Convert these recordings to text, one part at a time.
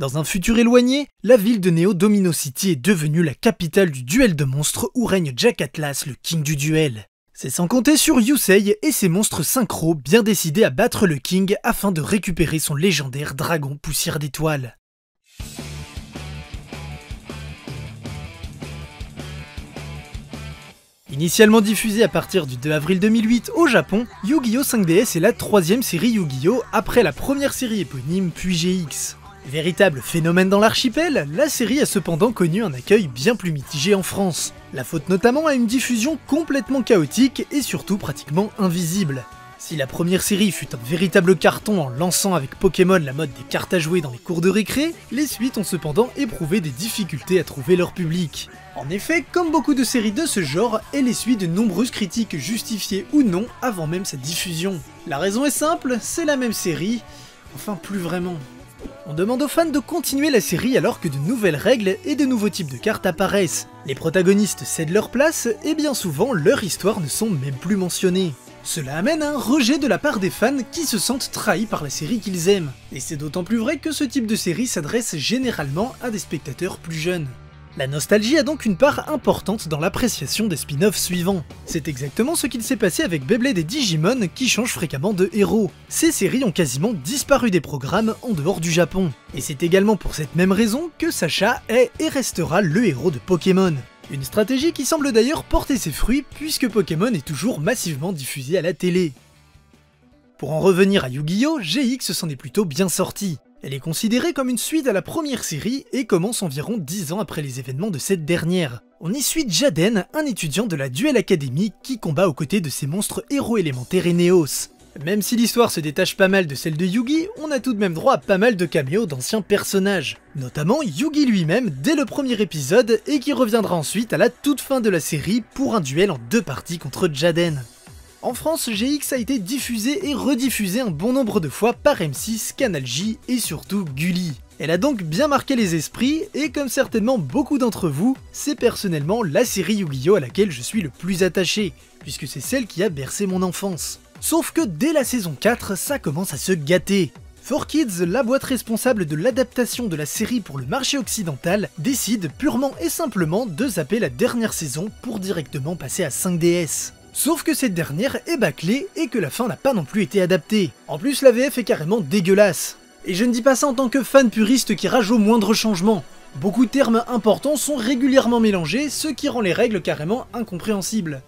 Dans un futur éloigné, la ville de Neo Domino City est devenue la capitale du duel de monstres où règne Jack Atlas, le king du duel. C'est sans compter sur Yusei et ses monstres synchro bien décidés à battre le king afin de récupérer son légendaire dragon poussière d'étoiles. Initialement diffusée à partir du 2 avril 2008 au Japon, Yu-Gi-Oh 5DS est la troisième série Yu-Gi-Oh après la première série éponyme puis GX. Véritable phénomène dans l'archipel, la série a cependant connu un accueil bien plus mitigé en France. La faute notamment à une diffusion complètement chaotique et surtout pratiquement invisible. Si la première série fut un véritable carton en lançant avec Pokémon la mode des cartes à jouer dans les cours de récré, les suites ont cependant éprouvé des difficultés à trouver leur public. En effet, comme beaucoup de séries de ce genre, elle essuie de nombreuses critiques justifiées ou non avant même sa diffusion. La raison est simple, c'est la même série, enfin plus vraiment. On demande aux fans de continuer la série alors que de nouvelles règles et de nouveaux types de cartes apparaissent. Les protagonistes cèdent leur place et bien souvent leurs histoires ne sont même plus mentionnées. Cela amène à un rejet de la part des fans qui se sentent trahis par la série qu'ils aiment. Et c'est d'autant plus vrai que ce type de série s'adresse généralement à des spectateurs plus jeunes. La nostalgie a donc une part importante dans l'appréciation des spin-offs suivants. C'est exactement ce qu'il s'est passé avec Beyblade et Digimon qui changent fréquemment de héros. Ces séries ont quasiment disparu des programmes en dehors du Japon. Et c'est également pour cette même raison que Sacha est et restera le héros de Pokémon. Une stratégie qui semble d'ailleurs porter ses fruits puisque Pokémon est toujours massivement diffusé à la télé. Pour en revenir à Yu-Gi-Oh, GX s'en est plutôt bien sorti. Elle est considérée comme une suite à la première série et commence environ 10 ans après les événements de cette dernière. On y suit Jaden, un étudiant de la Duel Academy qui combat aux côtés de ses monstres héros élémentaires et Neos. Même si l'histoire se détache pas mal de celle de Yugi, on a tout de même droit à pas mal de caméos d'anciens personnages. Notamment Yugi lui-même dès le premier épisode et qui reviendra ensuite à la toute fin de la série pour un duel en 2 parties contre Jaden. En France, GX a été diffusé et rediffusé un bon nombre de fois par M6, Canal J et surtout Gulli. Elle a donc bien marqué les esprits et comme certainement beaucoup d'entre vous, c'est personnellement la série Yu-Gi-Oh à laquelle je suis le plus attaché, puisque c'est celle qui a bercé mon enfance. Sauf que dès la saison 4, ça commence à se gâter. 4Kids, la boîte responsable de l'adaptation de la série pour le marché occidental, décide purement et simplement de zapper la dernière saison pour directement passer à 5DS. Sauf que cette dernière est bâclée et que la fin n'a pas non plus été adaptée. En plus, la VF est carrément dégueulasse. Et je ne dis pas ça en tant que fan puriste qui rage au moindre changement. Beaucoup de termes importants sont régulièrement mélangés, ce qui rend les règles carrément incompréhensibles.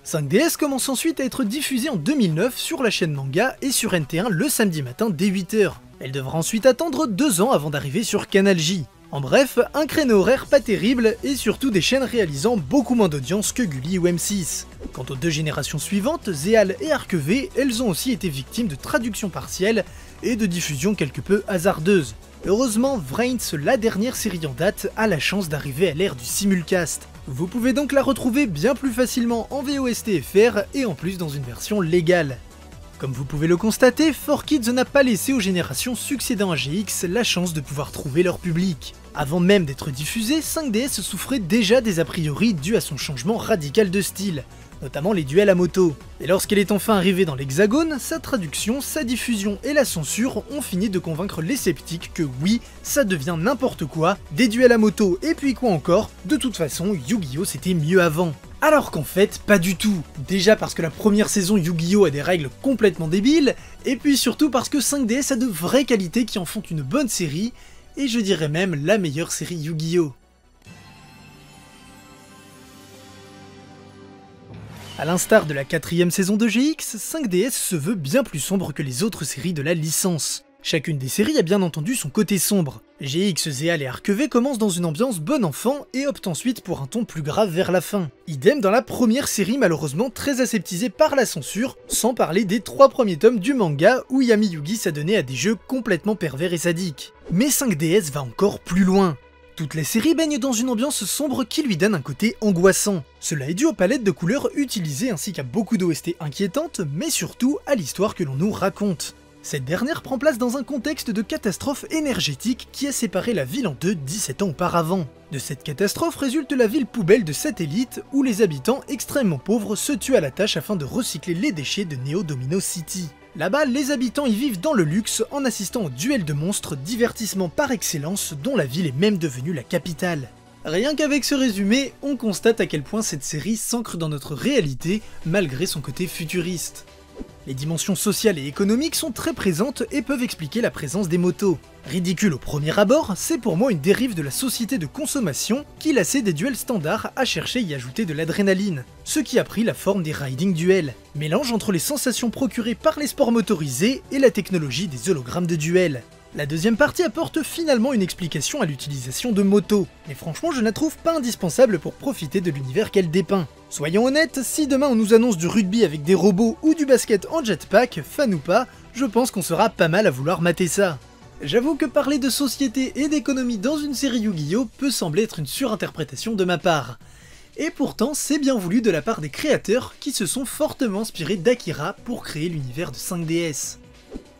5DS commence ensuite à être diffusée en 2009 sur la chaîne Manga et sur NT1 le samedi matin dès 8 h. Elle devra ensuite attendre 2 ans avant d'arriver sur Canal J. En bref, un créneau horaire pas terrible et surtout des chaînes réalisant beaucoup moins d'audience que Gulli ou M6. Quant aux 2 générations suivantes, Zéal et Archevé, elles ont aussi été victimes de traductions partielles et de diffusions quelque peu hasardeuses. Heureusement, Vrains, la dernière série en date, a la chance d'arriver à l'ère du simulcast. Vous pouvez donc la retrouver bien plus facilement en VOST-FR et en plus dans une version légale. Comme vous pouvez le constater, 4Kids n'a pas laissé aux générations succédant à GX la chance de pouvoir trouver leur public. Avant même d'être diffusé, 5DS souffrait déjà des a priori dus à son changement radical de style, notamment les duels à moto. Et lorsqu'elle est enfin arrivée dans l'Hexagone, sa traduction, sa diffusion et la censure ont fini de convaincre les sceptiques que oui, ça devient n'importe quoi, des duels à moto et puis quoi encore, de toute façon Yu-Gi-Oh c'était mieux avant. Alors qu'en fait, pas du tout. Déjà parce que la première saison Yu-Gi-Oh a des règles complètement débiles, et puis surtout parce que 5DS a de vraies qualités qui en font une bonne série, et je dirais même la meilleure série Yu-Gi-Oh! A l'instar de la 4ème saison de GX, 5DS se veut bien plus sombre que les autres séries de la licence. Chacune des séries a bien entendu son côté sombre. GX, Zéal et Archevé commencent dans une ambiance bon enfant et optent ensuite pour un ton plus grave vers la fin. Idem dans la première série malheureusement très aseptisée par la censure, sans parler des 3 premiers tomes du manga où Yami Yugi s'adonnait à des jeux complètement pervers et sadiques. Mais 5DS va encore plus loin. Toute la série baigne dans une ambiance sombre qui lui donne un côté angoissant. Cela est dû aux palettes de couleurs utilisées ainsi qu'à beaucoup d'OST inquiétantes, mais surtout à l'histoire que l'on nous raconte. Cette dernière prend place dans un contexte de catastrophe énergétique qui a séparé la ville en deux 17 ans auparavant. De cette catastrophe résulte la ville poubelle de Satellite où les habitants extrêmement pauvres se tuent à la tâche afin de recycler les déchets de Neo Domino City. Là-bas, les habitants y vivent dans le luxe en assistant au duel de monstres, divertissement par excellence dont la ville est même devenue la capitale. Rien qu'avec ce résumé, on constate à quel point cette série s'ancre dans notre réalité malgré son côté futuriste. Les dimensions sociales et économiques sont très présentes et peuvent expliquer la présence des motos. Ridicule au premier abord, c'est pour moi une dérive de la société de consommation qui lassait des duels standards à chercher y ajouter de l'adrénaline, ce qui a pris la forme des riding duels, mélange entre les sensations procurées par les sports motorisés et la technologie des hologrammes de duel. La deuxième partie apporte finalement une explication à l'utilisation de motos, mais franchement je ne la trouve pas indispensable pour profiter de l'univers qu'elle dépeint. Soyons honnêtes, si demain on nous annonce du rugby avec des robots ou du basket en jetpack, fan ou pas, je pense qu'on sera pas mal à vouloir mater ça. J'avoue que parler de société et d'économie dans une série Yu-Gi-Oh peut sembler être une surinterprétation de ma part. Et pourtant c'est bien voulu de la part des créateurs qui se sont fortement inspirés d'Akira pour créer l'univers de 5DS.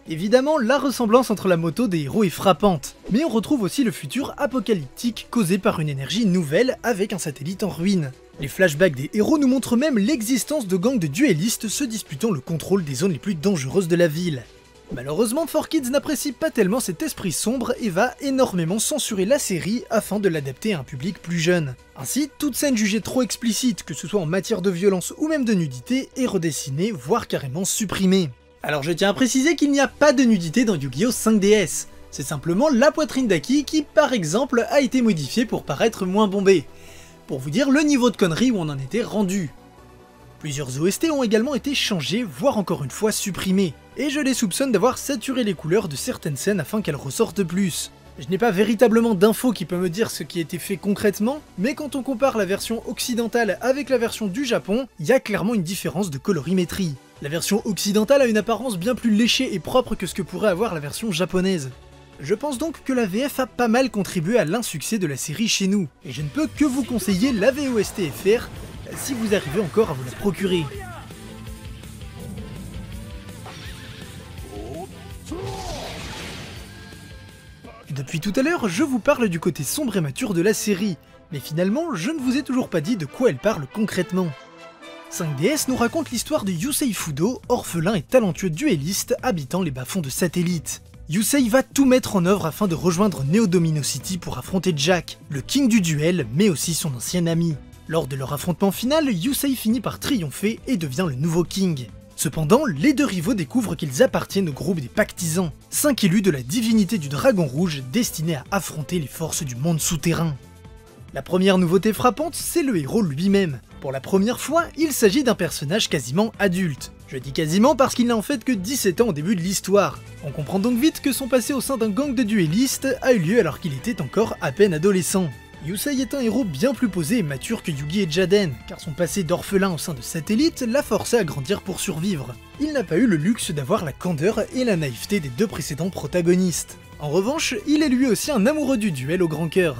Évidemment, la ressemblance entre la moto des héros est frappante, mais on retrouve aussi le futur apocalyptique causé par une énergie nouvelle avec un satellite en ruine. Les flashbacks des héros nous montrent même l'existence de gangs de duellistes se disputant le contrôle des zones les plus dangereuses de la ville. Malheureusement, 4Kids n'apprécie pas tellement cet esprit sombre et va énormément censurer la série afin de l'adapter à un public plus jeune. Ainsi, toute scène jugée trop explicite, que ce soit en matière de violence ou même de nudité, est redessinée, voire carrément supprimée. Alors je tiens à préciser qu'il n'y a pas de nudité dans Yu-Gi-Oh 5DS, c'est simplement la poitrine d'Aki qui par exemple a été modifiée pour paraître moins bombée. Pour vous dire le niveau de connerie où on en était rendu. Plusieurs OST ont également été changés, voire encore une fois supprimés, et je les soupçonne d'avoir saturé les couleurs de certaines scènes afin qu'elles ressortent plus. Je n'ai pas véritablement d'infos qui peut me dire ce qui a été fait concrètement, mais quand on compare la version occidentale avec la version du Japon, il y a clairement une différence de colorimétrie. La version occidentale a une apparence bien plus léchée et propre que ce que pourrait avoir la version japonaise. Je pense donc que la VF a pas mal contribué à l'insuccès de la série chez nous, et je ne peux que vous conseiller la VOST FR si vous arrivez encore à vous la procurer. Depuis tout à l'heure, je vous parle du côté sombre et mature de la série, mais finalement, je ne vous ai toujours pas dit de quoi elle parle concrètement. 5DS nous raconte l'histoire de Yusei Fudo, orphelin et talentueux duelliste habitant les bas-fonds de Satellite. Yusei va tout mettre en œuvre afin de rejoindre Neo Domino City pour affronter Jack, le king du duel, mais aussi son ancien ami. Lors de leur affrontement final, Yusei finit par triompher et devient le nouveau king. Cependant, les deux rivaux découvrent qu'ils appartiennent au groupe des Pactisans, 5 élus de la divinité du Dragon Rouge destinés à affronter les forces du monde souterrain. La première nouveauté frappante, c'est le héros lui-même. Pour la première fois, il s'agit d'un personnage quasiment adulte. Je dis quasiment parce qu'il n'a en fait que 17 ans au début de l'histoire. On comprend donc vite que son passé au sein d'un gang de duellistes a eu lieu alors qu'il était encore à peine adolescent. Yusei est un héros bien plus posé et mature que Yugi et Jaden, car son passé d'orphelin au sein de Satellite l'a forcé à grandir pour survivre. Il n'a pas eu le luxe d'avoir la candeur et la naïveté des deux précédents protagonistes. En revanche, il est lui aussi un amoureux du duel au grand cœur.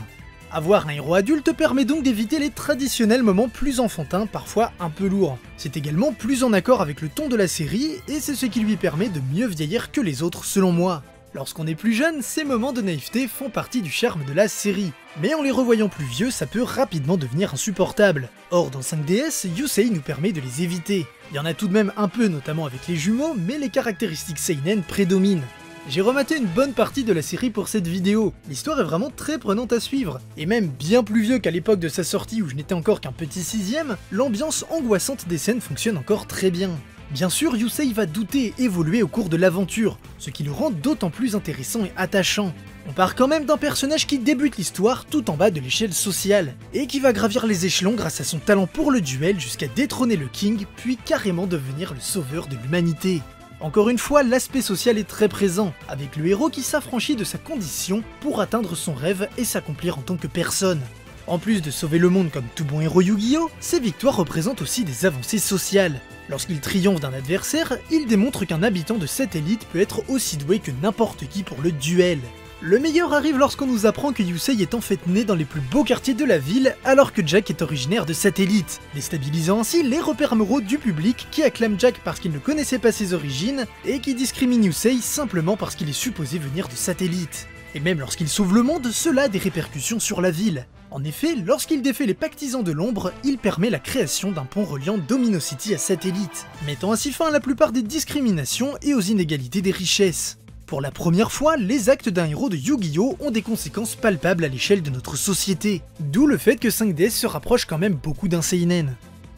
Avoir un héros adulte permet donc d'éviter les traditionnels moments plus enfantins, parfois un peu lourds. C'est également plus en accord avec le ton de la série, et c'est ce qui lui permet de mieux vieillir que les autres selon moi. Lorsqu'on est plus jeune, ces moments de naïveté font partie du charme de la série. Mais en les revoyant plus vieux, ça peut rapidement devenir insupportable. Or, dans 5DS, Yusei nous permet de les éviter. Il y en a tout de même un peu, notamment avec les jumeaux, mais les caractéristiques seinen prédominent. J'ai rematé une bonne partie de la série pour cette vidéo. L'histoire est vraiment très prenante à suivre. Et même bien plus vieux qu'à l'époque de sa sortie où je n'étais encore qu'un petit sixième, l'ambiance angoissante des scènes fonctionne encore très bien. Bien sûr, Yusei va douter et évoluer au cours de l'aventure, ce qui le rend d'autant plus intéressant et attachant. On part quand même d'un personnage qui débute l'histoire tout en bas de l'échelle sociale, et qui va gravir les échelons grâce à son talent pour le duel jusqu'à détrôner le King, puis carrément devenir le sauveur de l'humanité. Encore une fois, l'aspect social est très présent, avec le héros qui s'affranchit de sa condition pour atteindre son rêve et s'accomplir en tant que personne. En plus de sauver le monde comme tout bon héros Yu-Gi-Oh!, ses victoires représentent aussi des avancées sociales. Lorsqu'il triomphe d'un adversaire, il démontre qu'un habitant de Satellite peut être aussi doué que n'importe qui pour le duel. Le meilleur arrive lorsqu'on nous apprend que Yusei est en fait né dans les plus beaux quartiers de la ville, alors que Jack est originaire de Satellite, déstabilisant ainsi les repères moraux du public qui acclament Jack parce qu'il ne connaissait pas ses origines, et qui discrimine Yusei simplement parce qu'il est supposé venir de Satellite. Et même lorsqu'il sauve le monde, cela a des répercussions sur la ville. En effet, lorsqu'il défait les pactisans de l'ombre, il permet la création d'un pont reliant Domino City à Satellite, mettant ainsi fin à la plupart des discriminations et aux inégalités des richesses. Pour la première fois, les actes d'un héros de Yu-Gi-Oh! Ont des conséquences palpables à l'échelle de notre société, d'où le fait que 5DS se rapproche quand même beaucoup d'un seinen.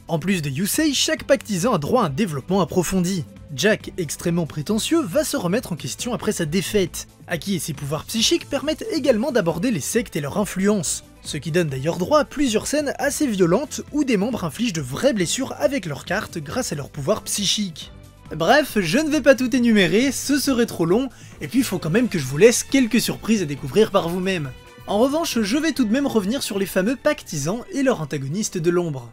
En plus de Yusei, chaque pactisan a droit à un développement approfondi. Jack, extrêmement prétentieux, va se remettre en question après sa défaite. Aki et ses pouvoirs psychiques permettent également d'aborder les sectes et leur influence, ce qui donne d'ailleurs droit à plusieurs scènes assez violentes où des membres infligent de vraies blessures avec leurs cartes grâce à leurs pouvoirs psychiques. Bref, je ne vais pas tout énumérer, ce serait trop long, et puis il faut quand même que je vous laisse quelques surprises à découvrir par vous-même. En revanche, je vais tout de même revenir sur les fameux pactisans et leurs antagonistes de l'ombre.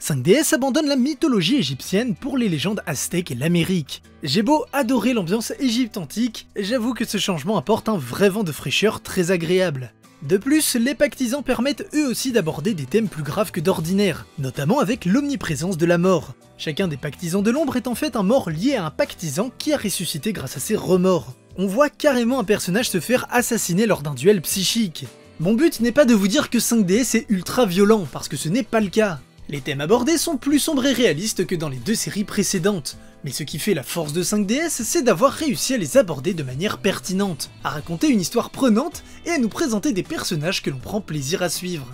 5DS abandonne la mythologie égyptienne pour les légendes aztèques et l'Amérique. J'ai beau adorer l'ambiance égypte antique, j'avoue que ce changement apporte un vrai vent de fraîcheur très agréable. De plus, les pactisans permettent eux aussi d'aborder des thèmes plus graves que d'ordinaire, notamment avec l'omniprésence de la mort. Chacun des pactisans de l'ombre est en fait un mort lié à un pactisan qui a ressuscité grâce à ses remords. On voit carrément un personnage se faire assassiner lors d'un duel psychique. Mon but n'est pas de vous dire que 5DS est ultra violent, parce que ce n'est pas le cas. Les thèmes abordés sont plus sombres et réalistes que dans les deux séries précédentes, mais ce qui fait la force de 5DS, c'est d'avoir réussi à les aborder de manière pertinente, à raconter une histoire prenante et à nous présenter des personnages que l'on prend plaisir à suivre.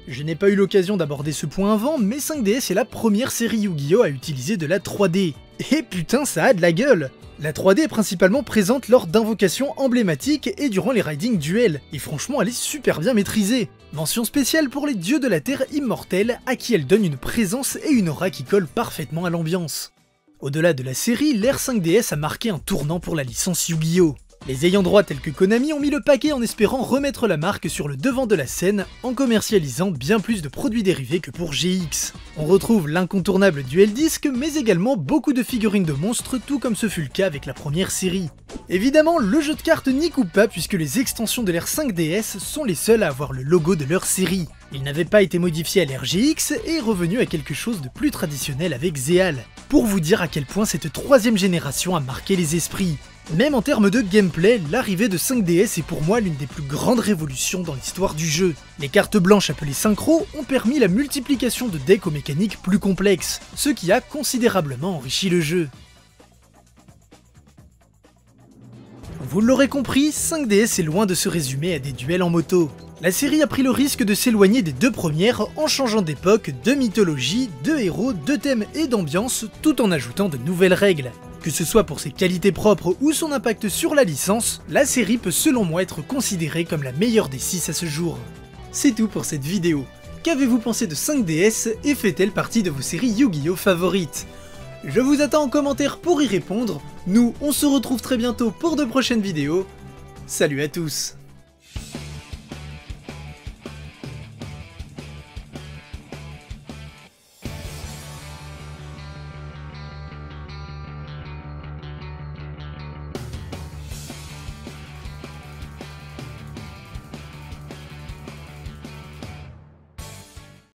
Je n'ai pas eu l'occasion d'aborder ce point avant, mais 5DS est la première série Yu-Gi-Oh! À utiliser de la 3D. Et putain, ça a de la gueule! La 3D est principalement présente lors d'invocations emblématiques et durant les riding duels, et franchement elle est super bien maîtrisée. Mention spéciale pour les dieux de la Terre immortels, à qui elle donne une présence et une aura qui collent parfaitement à l'ambiance. Au-delà de la série, l'ère 5DS a marqué un tournant pour la licence Yu-Gi-Oh! Les ayants droit tels que Konami ont mis le paquet en espérant remettre la marque sur le devant de la scène en commercialisant bien plus de produits dérivés que pour GX. On retrouve l'incontournable Duel Disc mais également beaucoup de figurines de monstres tout comme ce fut le cas avec la première série. Évidemment, le jeu de cartes n'y coupe pas puisque les extensions de l'ère 5DS sont les seules à avoir le logo de leur série. Il n'avait pas été modifié à l'ère GX et est revenu à quelque chose de plus traditionnel avec Zeal, pour vous dire à quel point cette troisième génération a marqué les esprits. Même en termes de gameplay, l'arrivée de 5DS est pour moi l'une des plus grandes révolutions dans l'histoire du jeu. Les cartes blanches appelées synchro ont permis la multiplication de decks aux mécaniques plus complexes, ce qui a considérablement enrichi le jeu. Vous l'aurez compris, 5DS est loin de se résumer à des duels en moto. La série a pris le risque de s'éloigner des deux premières en changeant d'époque, de mythologie, de héros, de thèmes et d'ambiance, tout en ajoutant de nouvelles règles. Que ce soit pour ses qualités propres ou son impact sur la licence, la série peut selon moi être considérée comme la meilleure des 6 à ce jour. C'est tout pour cette vidéo. Qu'avez-vous pensé de 5DS et fait-elle partie de vos séries Yu-Gi-Oh favorites? Je vous attends en commentaire pour y répondre. Nous, on se retrouve très bientôt pour de prochaines vidéos. Salut à tous!